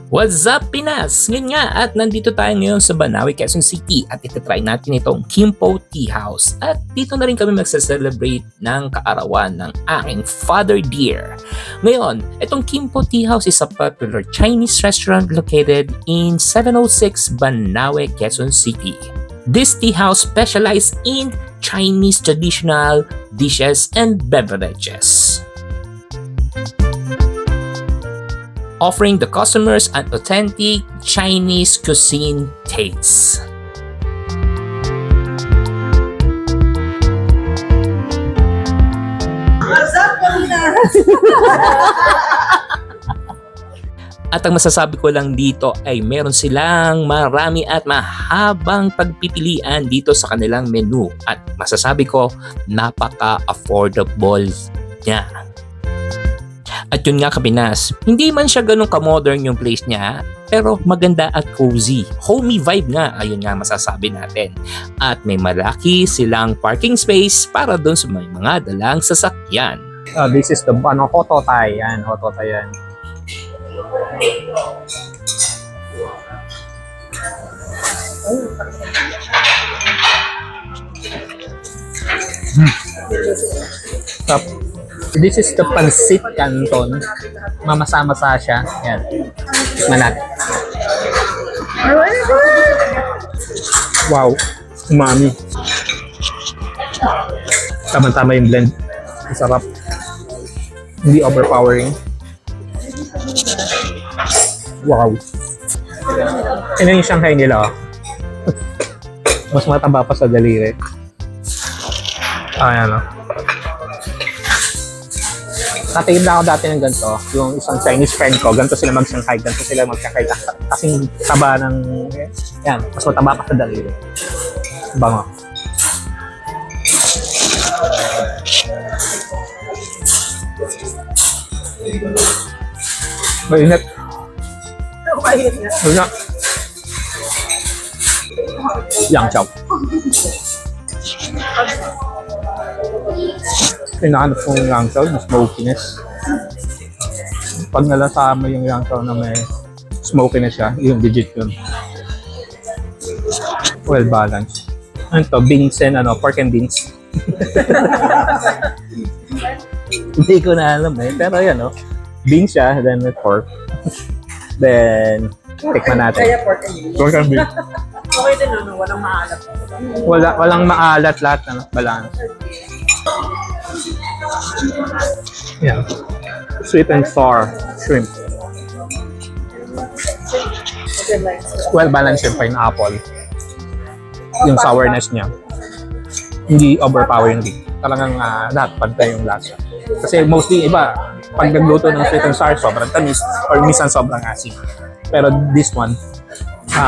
What's up, Pinas? Yun nga, at nandito tayo ngayon sa Banawe, Quezon City at itatry natin itong Kimpo Tea House. At dito na rin kami magsa-celebrate ng kaarawan ng aking father dear. Ngayon, itong Kimpo Tea House is a popular Chinese restaurant located in 706 Banawe, Quezon City. This tea house specializes in Chinese traditional dishes and beverages, offering the customers an authentic Chinese cuisine taste. What's up, Pinas? At ang masasabi ko lang dito ay meron silang marami at mahabang pagpipilian dito sa kanilang menu. At masasabi ko, napaka-affordable niya. At yun nga, Kapinas, hindi man siya ganun ka-modern yung place niya, pero maganda at cozy. Homey vibe nga, ayun nga masasabi natin. At may malaki silang parking space para doon sa may mga dalang sasakyan. This is the Hototay. Yan, Hototay yan. Stop. This is the Pancit Canton. Mamasa-masa siya. Yan. Tikman natin. Wow. Umami. Tama-tama yung blend. Masarap. Hindi overpowering. Wow. Ano yung Shanghai nila? Oh. Mas mataba pa sa daliri. Ayan o. Natikim na ako dati ng ganito. Yung isang Chinese friend ko, ganito sila mag-Shanghai. Ganito sila mag-Shanghai. Kasing taba ng... Yan, mas mataba pa sa daliri. Bango. Mainit. Mainit na. Wala. Yang chow. Pinahanap ko yung yang chow, yung smokiness. Pag nalasa mo yung yang chow na may smokiness siya, yung legit yun. Well balanced. Ano to? Beans and pork and beans. Hindi ko na alam pero yan beans siya, then with pork. Then, tikman natin. Kaya pork and beef. Pork and beef. Okay din walang maalat. Walang maalat, lahat na balance. Yeah. Sweet and sour shrimp. Well balanced yung pineapple. Yung sourness niya. Hindi overpowering din. Talagang lahat pantay yung lasa. Kasi mostly iba, pag nagluto ng sweet and sour, sobrang tamis or minsan sobrang asin. Pero this one,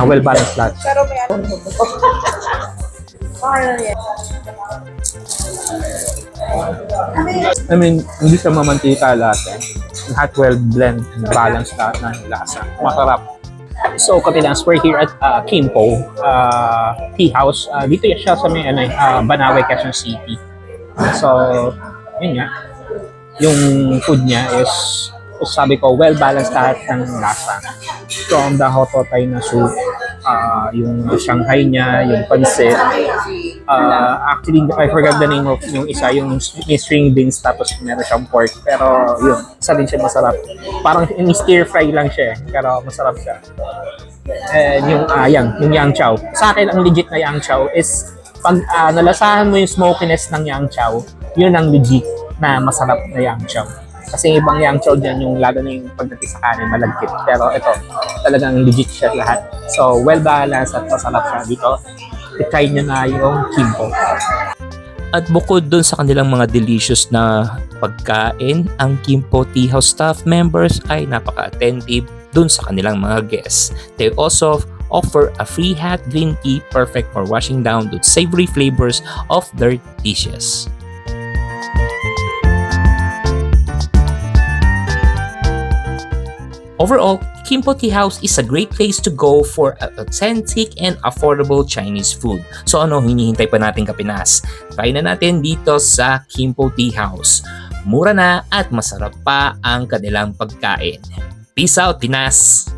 well balanced lahat. Pero may ano mo. I mean, hindi siya mamantika lahat Lahat well blend and balanced lahat ng lasa. Masarap. So, Kapilas, we're here at Kimpo Tea House. Dito siya sa may Banawe, Quezon City. So, yun nga. Yung food niya is, sabi ko, well balanced lahat ng lasa. From the Hototay na soup, yung Shanghai niya, yung pancit. Actually, I forgot the name of yung isa, yung string beans, tapos meron siyang pork. Pero yun, isa din siya masarap. Parang stir fry lang siya pero masarap siya. And yung yang chow. Sa akin, ang legit na yang chow is pag nalasahan mo yung smokiness ng yang chow, yun ang legit na masarap na yang chow. Kasi ibang yang chow dyan, yung lalo na yung pagdating sa kanin, malagkit. Pero ito, talagang legit siya lahat. So, well balanced at masarap siya dito. I-try nyo na yung Kimpo. At bukod dun sa kanilang mga delicious na pagkain, ang Kimpo Tea House staff members ay napaka-attentive dun sa kanilang mga guests. They also offer a free hot green tea perfect for washing down the savory flavors of their dishes. Overall, Kimpo Tea House is a great place to go for authentic and affordable Chinese food. So ano, hinihintay pa natin, Kapinas? Try na natin dito sa Kimpo Tea House. Mura na at masarap pa ang kanilang pagkain. Peace out, Pinas!